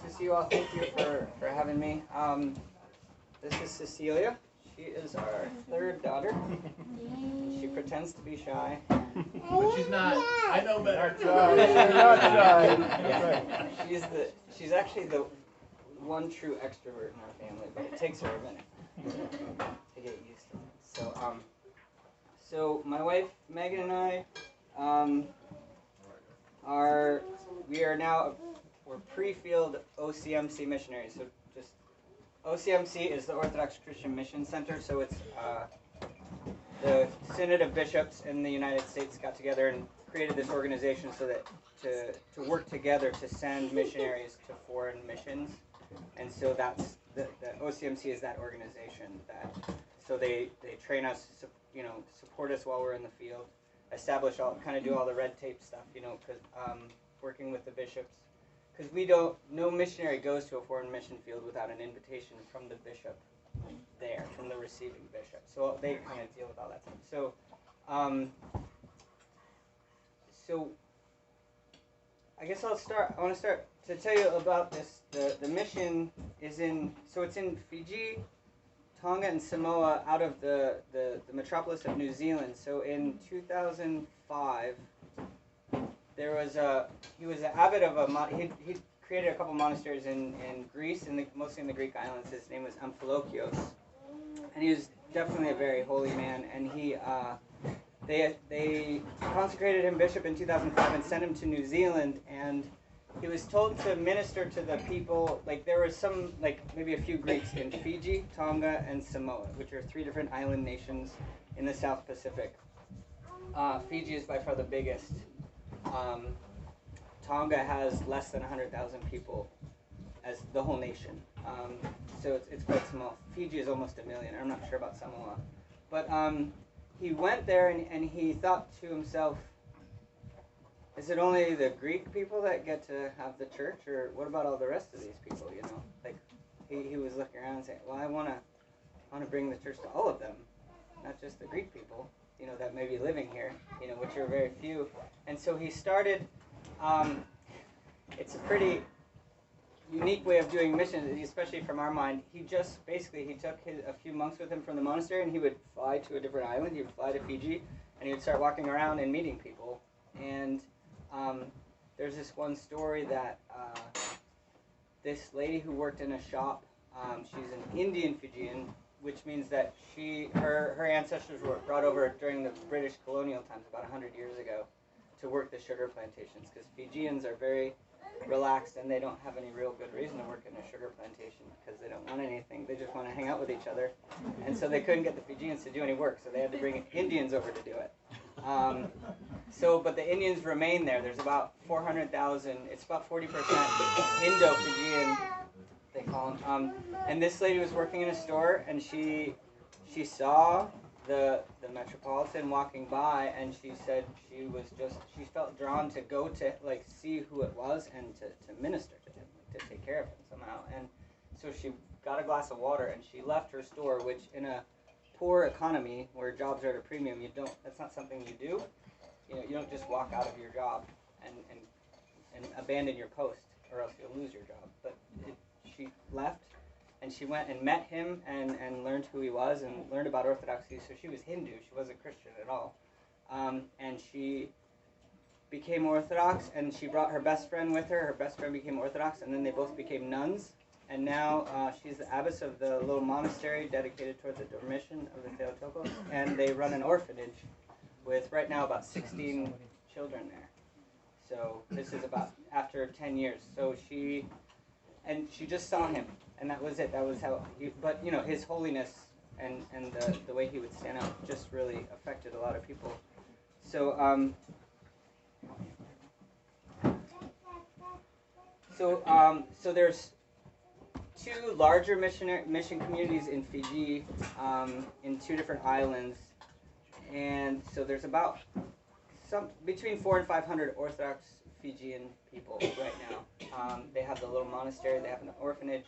to see you all. Thank you for having me. This is Cecilia. She is our third daughter. She pretends to be shy. But she's not. I know better. Not shy. Yeah. She's actually the one true extrovert in our family, but it takes her a minute to get used to it. So my wife Megan and I we're pre-field OCMC missionaries. So just OCMC is the Orthodox Christian Mission Center. So it's the Synod of Bishops in the United States got together and created this organization so that to work together to send missionaries to foreign missions. And so that's the OCMC is that organization so they train us, support us while we're in the field, establish do all the red tape stuff, because working with the bishops, because no missionary goes to a foreign mission field without an invitation from the bishop there, from the receiving bishop. So they kind of deal with all that stuff. So I guess I want to start to tell you about this. The mission is it's in Fiji, Tonga and Samoa, out of the Metropolis of New Zealand. So in 2005, he was an abbot of he created a couple monasteries in Greece, mostly in the Greek islands. His name was Amphilochios, and he was definitely a very holy man. And they consecrated him bishop in 2005 and sent him to New Zealand, and he was told to minister to the people. There was maybe a few Greeks in Fiji, Tonga, and Samoa, which are 3 different island nations in the South Pacific. Fiji is by far the biggest. Tonga has less than 100,000 people as the whole nation. So it's quite small. Fiji is almost 1 million. I'm not sure about Samoa. But he went there and he thought to himself, is it only the Greek people that get to have the church, or what about all the rest of these people, He was looking around and saying, well, I want to bring the church to all of them, not just the Greek people, that may be living here, which are very few. And so he started, it's a pretty unique way of doing missions, especially from our mind. He took a few monks with him from the monastery, and he would fly to a different island. He would fly to Fiji, and he would start walking around and meeting people. And there's this one story that this lady who worked in a shop, she's an Indian Fijian, which means that her ancestors were brought over during the British colonial times about 100 years ago to work the sugar plantations, because Fijians are very relaxed and they don't have any real good reason to work in a sugar plantation because they don't want anything. They just want to hang out with each other. And so they couldn't get the Fijians to do any work, so they had to bring Indians over to do it. But the Indians remain there. There's about 400,000. It's about 40% Indo-Fijian, they call them. And this lady was working in a store, and she saw the Metropolitan walking by, and she said she felt drawn to go to see who it was and to minister to him, to take care of him somehow. And so she got a glass of water and she left her store, which in a poor economy where jobs are at a premium, that's not something you do. You don't just walk out of your job and abandon your post, or else you'll lose your job. But she left, and she went and met him and learned who he was and learned about Orthodoxy. So she was Hindu. She wasn't Christian at all. And she became Orthodox, and she brought her best friend with her. Her best friend became Orthodox, and then they both became nuns. And now she's the abbess of the little monastery dedicated toward the Dormition of the Theotokos. And they run an orphanage with right now about 16 children there. So this is about after 10 years. So she just saw him, and that was it. That was how. His holiness and the way he would stand out just really affected a lot of people. So so there's 2 larger mission communities in Fiji, in 2 different islands, and so there's about between 400 and 500 Orthodox Fijian people right now. They have the little monastery, they have an orphanage,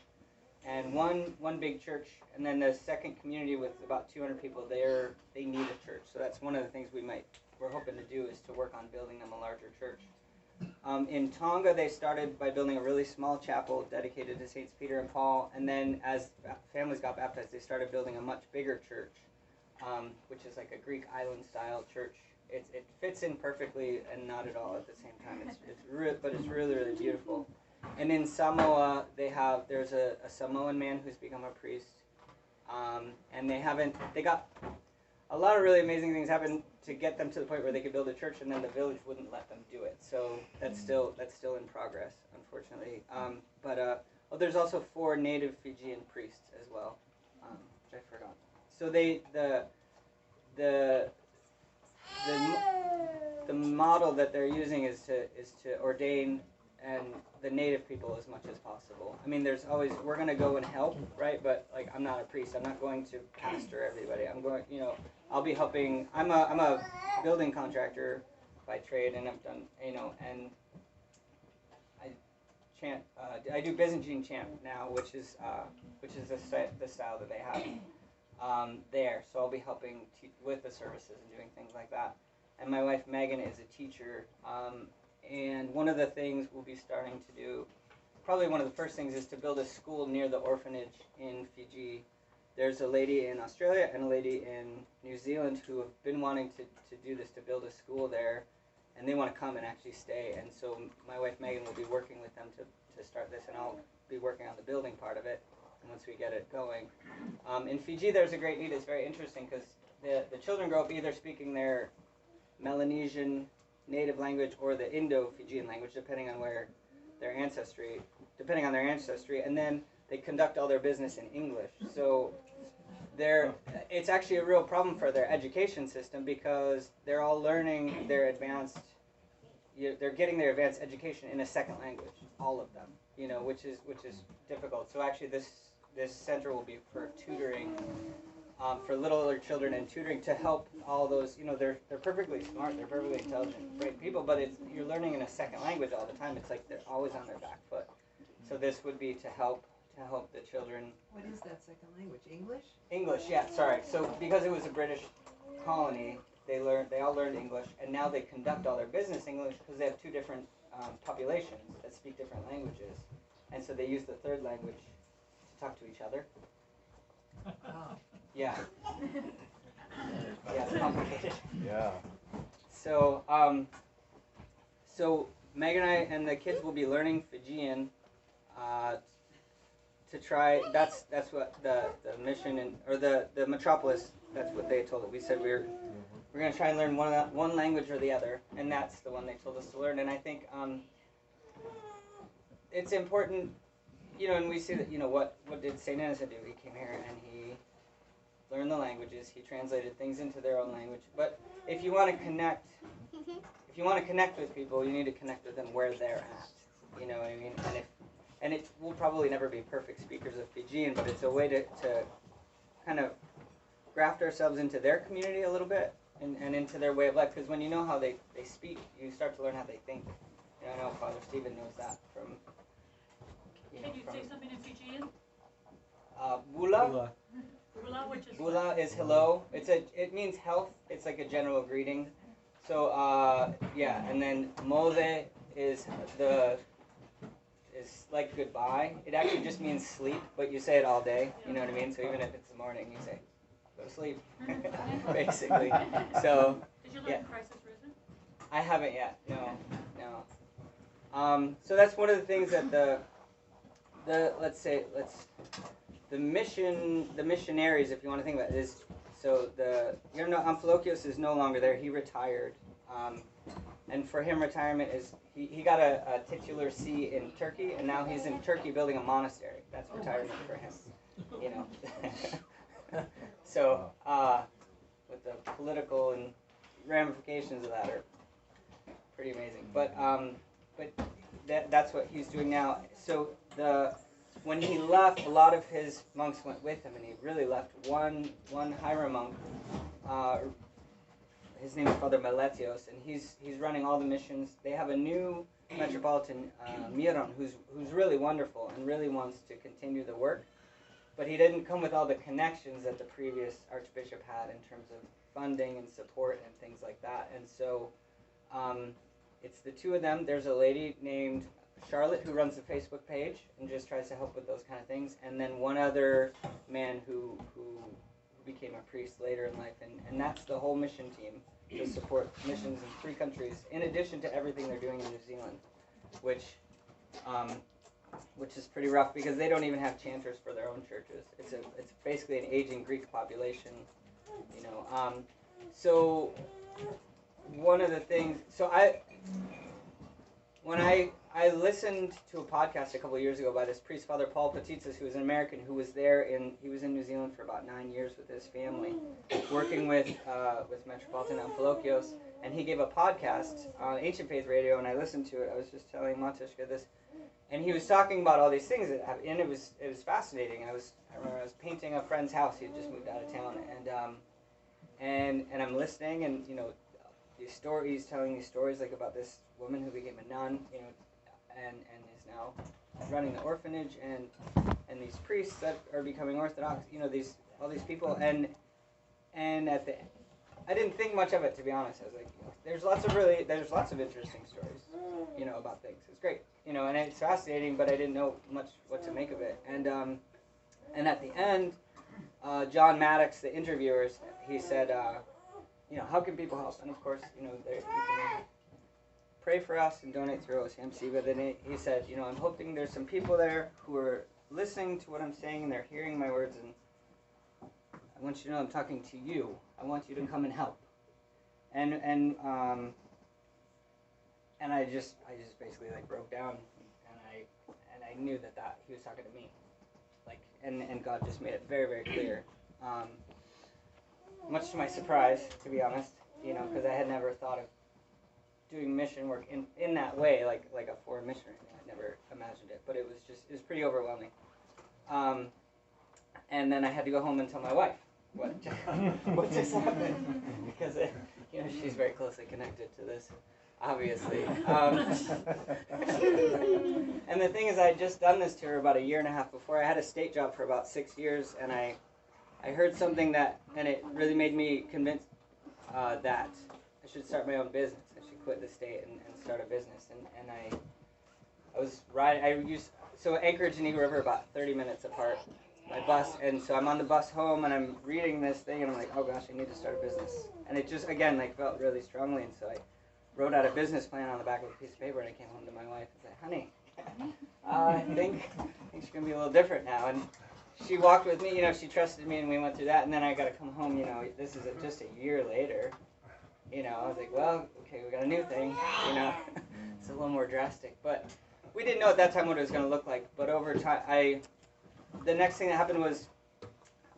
and one big church, and then the second community with about 200 people. They need a church, so that's one of the things we're hoping to do, is to work on building them a larger church. In Tonga, they started by building a really small chapel dedicated to Saints Peter and Paul, and then as families got baptized, they started building a much bigger church, which is like a Greek island-style church. It fits in perfectly and not at all at the same time. But it's really, really beautiful. And in Samoa, there's a Samoan man who's become a priest, and they got a lot of really amazing things happen to get them to the point where they could build a church, and then the village wouldn't let them do it. So that's still in progress, unfortunately. There's also 4 native Fijian priests as well, which I forgot. So the model that they're using is to ordain and the native people as much as possible. I mean, we're going to go and help, right? But like, I'm not a priest. I'm not going to pastor everybody. I'm going, I'll be helping. I'm a building contractor by trade, and I've done, and I chant. I do Byzantine chant now, which is the style that they have there. So I'll be helping with the services and doing things like that. And my wife Megan is a teacher. And one of the things we'll be starting to do, probably one of the first things, is to build a school near the orphanage in Fiji. There's a lady in Australia and a lady in New Zealand who have been wanting to do this, to build a school there, and they want to come and actually stay. And so my wife Megan will be working with them to start this, and I'll be working on the building part of it once we get it going. In Fiji, there's a great need. It's very interesting because the children grow up either speaking their Melanesian native language or the Indo-Fijian language, depending on their ancestry, and then they conduct all their business in English. So it's actually a real problem for their education system because they're all learning they're getting their advanced education in a second language, all of them, which is difficult. So actually this center will be for tutoring, for littler children and tutoring to help all those, they're perfectly smart, they're perfectly intelligent, great people, but you're learning in a second language all the time. It's like they're always on their back foot. So this would be to help the children. What is that second language? English? English, yeah, sorry. So because it was a British colony, they all learned English, and now they conduct all their business in English because they have 2 different populations that speak different languages, and so they use the third language to talk to each other. Oh. Yeah. Yeah, it's complicated. Yeah. So, so Meg and I and the kids will be learning Fijian to try. That's what the mission or the Metropolis. That's what they told us. We said we're going to try and learn one language or the other, and that's the one they told us to learn. And I think it's important, and we see that what did Saint Innocent do? He came here and he learned the languages. He translated things into their own language. But if you want to connect with people, you need to connect with them where they're at. You know what I mean? And we'll probably never be perfect speakers of Fijian, but it's a way to kind of graft ourselves into their community a little bit and into their way of life. Because when you know how they speak, you start to learn how they think. I know Father Stephen knows that from. Can you say something in Fijian? Bula. Bula, which is Bula is hello. It means health. It's like a general greeting. So and then mode is like goodbye. It actually just means sleep, but you say it all day. You know what I mean? So even if it's the morning, you say, go to sleep, basically. So. Did you learn Christ is risen? I haven't yet. No. So that's one of the things that the missionaries, if you want to think about it, is so Amphilochios is no longer there. He retired, and for him, retirement is he got a titular see in Turkey, and now he's in Turkey building a monastery. That's retirement for him, So with the political and ramifications of that are pretty amazing. But that's what he's doing now. So when he left, a lot of his monks went with him, and he really left one Hiram monk. His name is Father Amphilochios, and he's running all the missions. They have a new Metropolitan, Miron, who's really wonderful and really wants to continue the work. But he didn't come with all the connections that the previous archbishop had in terms of funding and support and things like that. And so it's the two of them. There's a lady named Charlotte who runs the Facebook page and just tries to help with those kind of things, and then one other man who became a priest later in life, and that's the whole mission team to support missions in 3 countries, in addition to everything they're doing in New Zealand, which is pretty rough because they don't even have chanters for their own churches. It's basically an aging Greek population, you know. So one of the things, when I listened to a podcast a couple of years ago by this priest, Father Paul Patitsis, who was an American who was he was in New Zealand for about 9 years with his family, working with Metropolitan Amphilochios, and he gave a podcast on Ancient Faith Radio, and I listened to it. I was just telling Matushka this, and he was talking about all these things that happened, and it was fascinating. I remember I was painting a friend's house. He had just moved out of town, and I'm listening, and you know, he's telling these stories like about this woman who became a nun, you know, and is now running the orphanage, and these priests that are becoming Orthodox, you know, all these people, and I didn't think much of it, to be honest. I was like, you know, there's lots of interesting stories, you know, about things. It's great, you know, and it's fascinating, but I didn't know much what to make of it. And at the end, John Maddox, the interviewer, he said, you know, how can people help? And of course, you know, you can pray for us and donate through OCMC. But then he said, you know, I'm hoping there's some people there who are listening to what I'm saying and they're hearing my words, and I want you to know I'm talking to you. I want you to come and help. And I just basically like broke down, and I knew that he was talking to me, like, and God just made it very, very clear. Much to my surprise, to be honest, you know, because I had never thought of doing mission work in that way, like a foreign missionary. I never imagined it, but it was pretty overwhelming. And then I had to go home and tell my wife what just happened, because you know, she's very closely connected to this, obviously. And the thing is, I had just done this to her about 1.5 years before. I had a state job for about 6 years, and I heard something and it really made me convinced that I should start my own business. I should quit the state and start a business. And I was riding. So Anchorage and Eagle River are about 30 minutes apart. My bus, and so I'm on the bus home, and I'm reading this thing, and I'm like, oh gosh, I need to start a business. And it just, again, like, felt really strongly, and so I wrote out a business plan on the back of a piece of paper, and I came home to my wife and said, honey, I think she's going to be a little different now. And she walked with me, you know, she trusted me, and we went through that, and then I got to come home, you know, this is just 1 year later. You know, I was like, well, okay, we got a new thing, you know. It's a little more drastic, but we didn't know at that time what it was going to look like. But over time, the next thing that happened was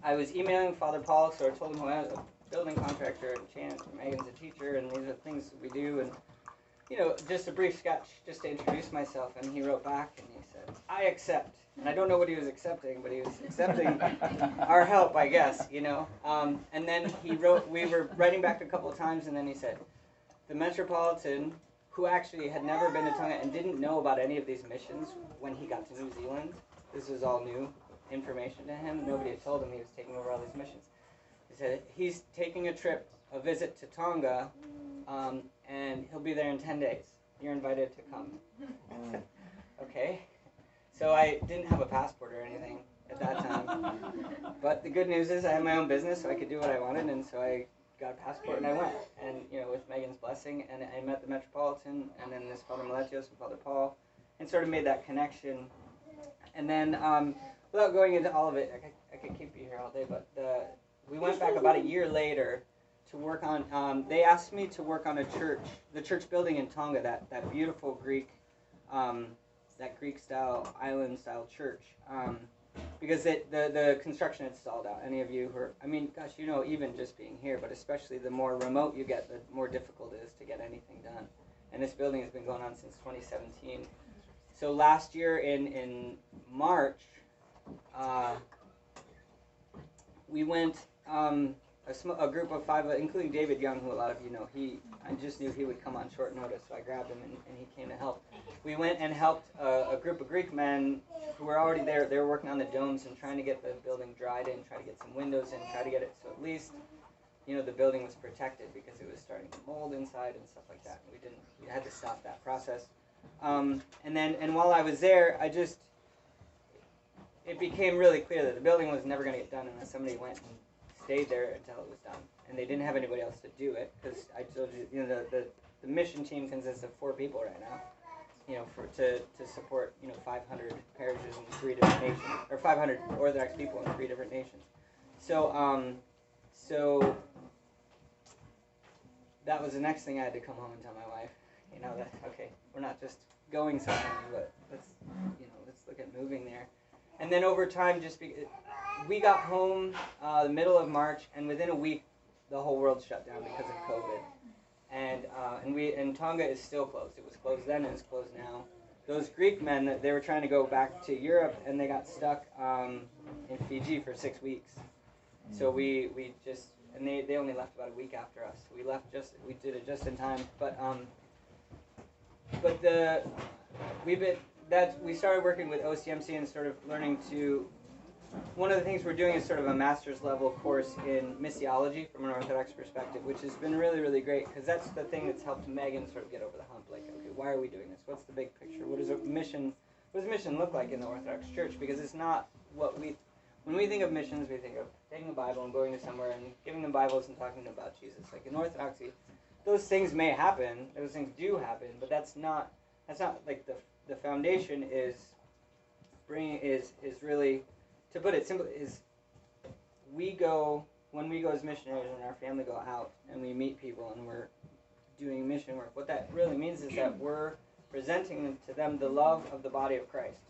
I was emailing Father Paul, so I told him who I was, a building contractor, and Shannon, and Megan's a teacher, and these are the things we do, and, you know, just a brief sketch just to introduce myself. And he wrote back, and he said, I accept. And I don't know what he was accepting, but he was accepting our help, I guess, you know. And then he wrote, we were writing back a couple of times, and then he said, the Metropolitan, who actually had never been to Tonga and didn't know about any of these missions when he got to New Zealand, this was all new information to him. Nobody had told him he was taking over all these missions. He said, he's taking a visit to Tonga, and he'll be there in 10 days. You're invited to come. I said, okay. So I didn't have a passport or anything at that time. But the good news is I had my own business, so I could do what I wanted, and so I got a passport and I went. And, you know, with Megan's blessing, and I met the Metropolitan, and then this Father Amphilochios and Father Paul, and sort of made that connection. And then, without going into all of it, I could keep you here all day, but we went back about 1 year later to work on, they asked me to work on the church building in Tonga, that beautiful Greek, that Greek-style, island-style church, because the construction had stalled out. Any of you who are, I mean, gosh, you know, even just being here, but especially the more remote you get, the more difficult it is to get anything done. And this building has been going on since 2017. So last year in March, we went, a group of 5, including David Young, who a lot of you know. I just knew he would come on short notice, so I grabbed him and he came to help. We went and helped a group of Greek men who were already there. They were working on the domes and trying to get the building dried in, try to get some windows in, try to get it so at least, the building was protected because it was starting to mold inside and stuff like that. We had to stop that process. And while I was there, it became really clear that the building was never going to get done unless somebody went and stayed there until it was done. And they didn't have anybody else to do it, because I told you, the mission team consists of 4 people right now. To support 500 parishes in 3 different nations, or 500 Orthodox people in 3 different nations. So that was the next thing I had to come home and tell my wife. That okay, we're not just going somewhere, but let's look at moving there. And then over time, we got home the middle of March, and within a week, the whole world shut down because of COVID. And Tonga is still closed. It was closed then, and it's closed now. Those Greek men, they were trying to go back to Europe, and they got stuck in Fiji for 6 weeks. So we they only left about a week after us. We did it just in time. We started working with OCMC and sort of learning to. One of the things we're doing is sort of a master's level course in missiology from an Orthodox perspective, which has been really, really great, because that's the thing that's helped Megan sort of get over the hump. Like, okay, why are we doing this? What's the big picture? What does mission look like in the Orthodox Church? Because it's not when we think of missions, we think of taking a Bible and going to somewhere and giving them Bibles and talking to them about Jesus. Like in Orthodoxy, those things may happen, those things do happen, but that's not like the foundation is really. To put it simply, when we go as missionaries and our family go out and we meet people and we're doing mission work, what that really means is that we're presenting to them the love of the body of Christ.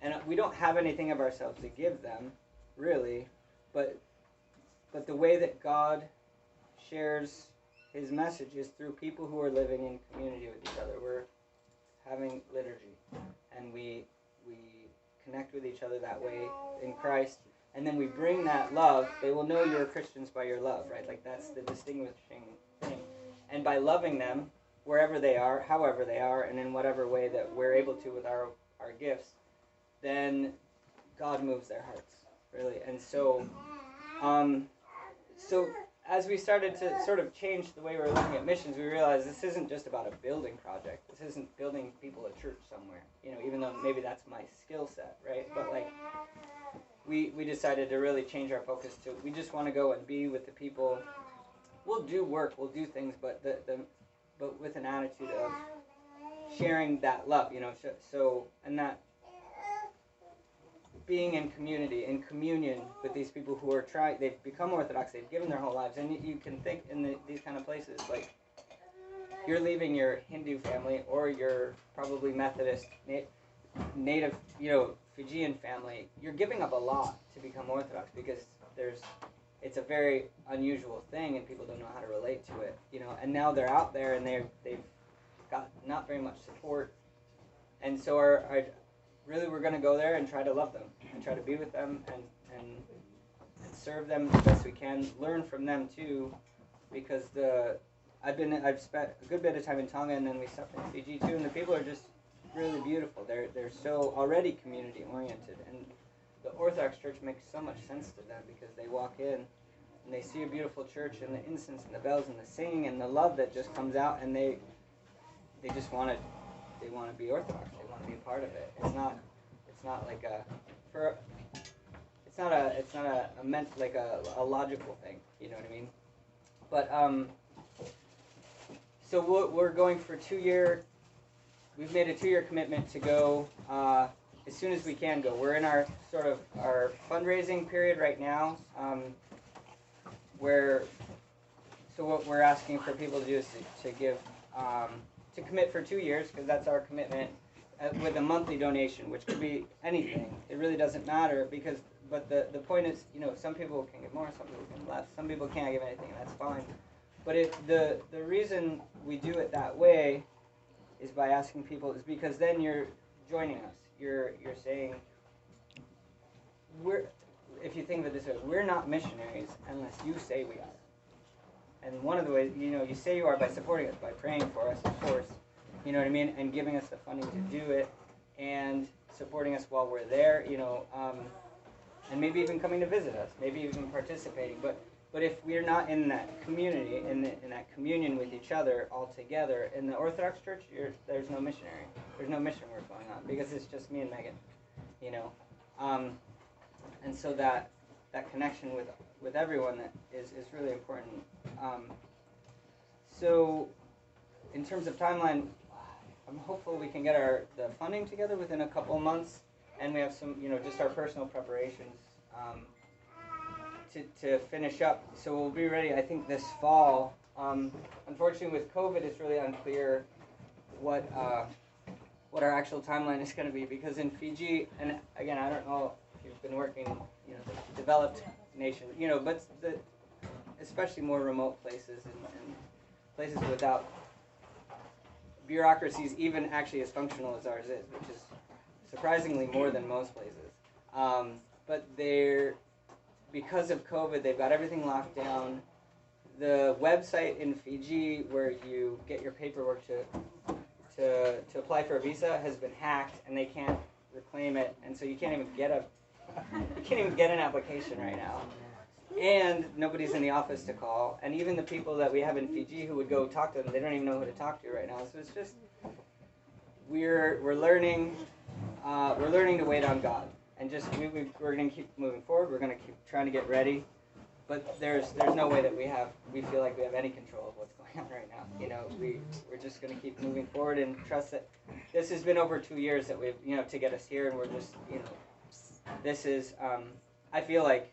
And we don't have anything of ourselves to give them, really, but the way that God shares his message is through people who are living in community with each other. We're having liturgy, and we connect with each other that way in Christ, and then we bring that love. They will know you're Christians by your love, right? Like that's the distinguishing thing. And by loving them wherever they are, however they are, and in whatever way that we're able to with our gifts, then God moves their hearts, really. And so as we started to sort of change the way we were looking at missions, we realized this isn't just about a building project. This isn't building people a church somewhere, even though maybe that's my skill set, right? But like, we decided to really change our focus to, we just want to go and be with the people. We'll do work, we'll do things, but but with an attitude of sharing that love, and that being in community, in communion with these people who are they've become Orthodox, they've given their whole lives, and you can think in these kind of places, like, you're leaving your Hindu family, or your probably Methodist, native, Fijian family, you're giving up a lot to become Orthodox, because it's a very unusual thing, and people don't know how to relate to it, and now they're out there, and they've got not very much support, and so really, we're going to go there and try to love them, and try to be with them, and serve them as best we can. Learn from them too, because I've spent a good bit of time in Tonga, and then we stopped in Fiji too, and the people are just really beautiful. They're so already community oriented, and the Orthodox Church makes so much sense to them, because they walk in and they see a beautiful church, and the incense and the bells and the singing and the love that just comes out, and they just want to be Orthodox. They want to be a part of it. It's not like a logical thing. You know what I mean? But so we're going for 2-year. We've made a 2-year commitment to go as soon as we can go. We're in our fundraising period right now, what we're asking for people to do is to give. To commit for 2 years, because that's our commitment, with a monthly donation, which could be anything. It really doesn't matter, but the point is, some people can give more, some people can less, some people can't give anything, and that's fine. But the reason we do it that way is by asking people, is because then you're joining us. You're saying, if you think of it this way, we're not missionaries unless you say we are. And one of the ways, you say you are by supporting us, by praying for us, of course, you know what I mean, and giving us the funding to do it, and supporting us while we're there, and maybe even coming to visit us, maybe even participating. But But if we're not in that community, in that communion with each other all together, in the Orthodox Church, there's no missionary. There's no mission work going on because it's just me and Megan, you know. And so that connection with everyone is really important. So in terms of timeline, I'm hopeful we can get the funding together within a couple of months, and we have some, just our personal preparations to finish up. So we'll be ready, I think, this fall. Unfortunately, with COVID, it's really unclear what our actual timeline is going to be, because in Fiji, and again, I don't know if you've been working, the developed nation, but especially more remote places and places without bureaucracies even actually as functional as ours is, which is surprisingly more than most places. But because of COVID, they've got everything locked down. The website in Fiji where you get your paperwork to apply for a visa has been hacked, and they can't reclaim it, and so you can't even get an application right now. And nobody's in the office to call, and even the people that we have in Fiji who would go talk to them, they don't even know who to talk to right now. So it's just we're learning to wait on God, and just we're going to keep moving forward. We're going to keep trying to get ready, but there's no way that we feel like we have any control of what's going on right now. We're just going to keep moving forward and trust that this has been over 2 years that we've to get us here, and we're just this is I feel like.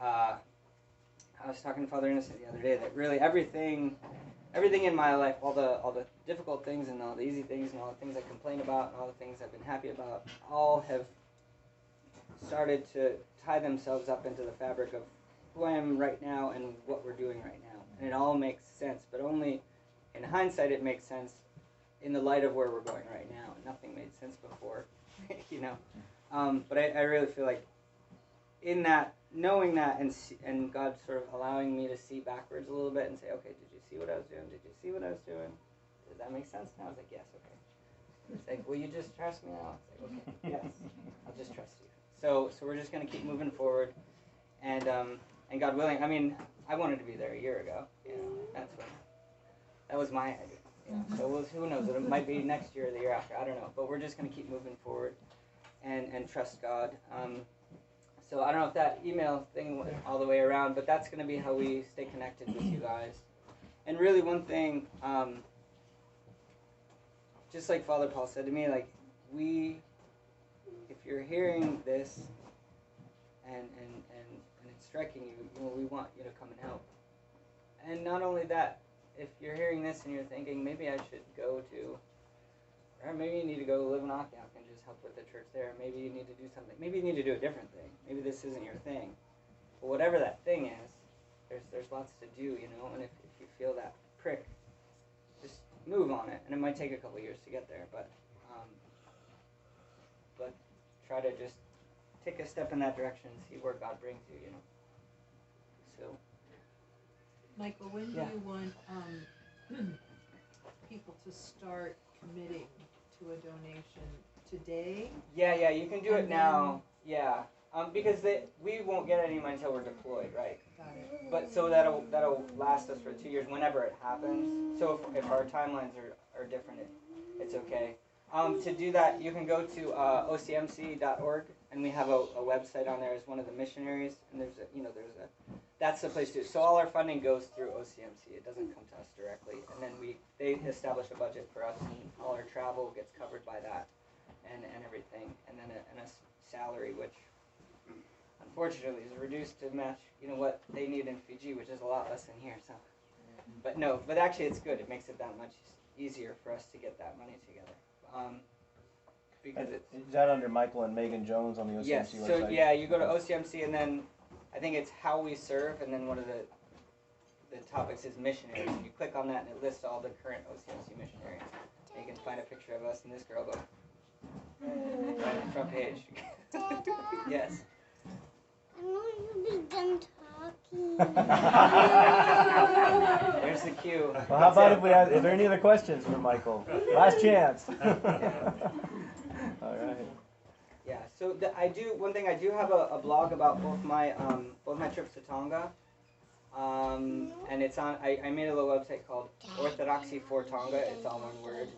I was talking to Father Innocent the other day that really everything in my life, all the difficult things and all the easy things and all the things I complain about and all the things I've been happy about, all have started to tie themselves up into the fabric of who I am right now and what we're doing right now. And it all makes sense, but only in hindsight it makes sense in the light of where we're going right now. Nothing made sense before, But I really feel like in that, knowing that, and God sort of allowing me to see backwards a little bit and say, okay, did you see what I was doing? Did you see what I was doing? Does that make sense now? I was like, yes, okay. It's like, will you just trust me now? It's like, okay, yes, I'll just trust you. So we're just going to keep moving forward, and God willing, I mean, I wanted to be there a year ago. That was my idea. So who knows? It might be next year or the year after. I don't know. But we're just going to keep moving forward, and trust God. So I don't know if that email thing went all the way around, but that's going to be how we stay connected with you guys. And really, one thing, just like Father Paul said to me, like if you're hearing this and it's striking you, we want you to come and help. And not only that, if you're hearing this and you're thinking, maybe I should go to, or maybe you need to go live in Kodiak and just help with the church there. Maybe you need to do something. Maybe you need to do a different thing. Maybe this isn't your thing. But whatever that thing is, there's lots to do, And if you feel that prick, just move on it. And it might take a couple years to get there, but try to just take a step in that direction and see where God brings you, So. Michael, when do you want people to start committing to a donation? Today? Yeah, you can do it now. Yeah, because we won't get any money until we're deployed, right? Got it. But so that'll last us for 2 years whenever it happens. So if our timelines are different, it's okay. To do that, you can go to ocmc.org, and we have a website on there as one of the missionaries, and that's the place to do it. So all our funding goes through OCMC. It doesn't come to us directly, and then they establish a budget for us, and all our travel gets covered by that, and everything, and then a salary, which unfortunately is reduced to match what they need in Fiji, which is a lot less than here. So, but actually it's good. It makes it that much easier for us to get that money together. Because is that under Michael and Megan Jones on the OCMC yes, website? so yeah, you go to OCMC, and then I think it's how we serve, and then one of the topics is missionaries. You click on that, and it lists all the current OCMC missionaries. And you can find a picture of us and this girl go right on the front page. Yes. I want you to be done talking. There's the cue. Well, how about is there any other questions for Michael? Last chance. All right. Yeah. So one thing I do have a blog about both my trips to Tonga, And it's on. I made a little website called Orthodoxy for Tonga. It's all one word,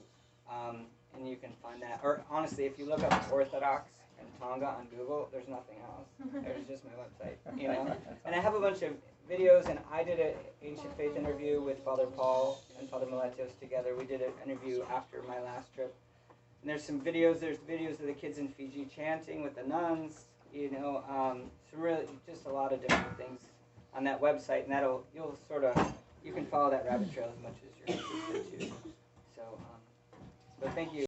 and you can find that. Or honestly, if you look up Orthodox and Tonga on Google, there's nothing else. There's just my website, you know. And I have a bunch of videos, and I did an ancient faith interview with Father Paul and Father Amphilochios together. We did an interview after my last trip. And there's some videos. There's videos of the kids in Fiji chanting with the nuns. You know, so really just a lot of different things on that website, and you can follow that rabbit trail as much as you're interested to. So, but thank you.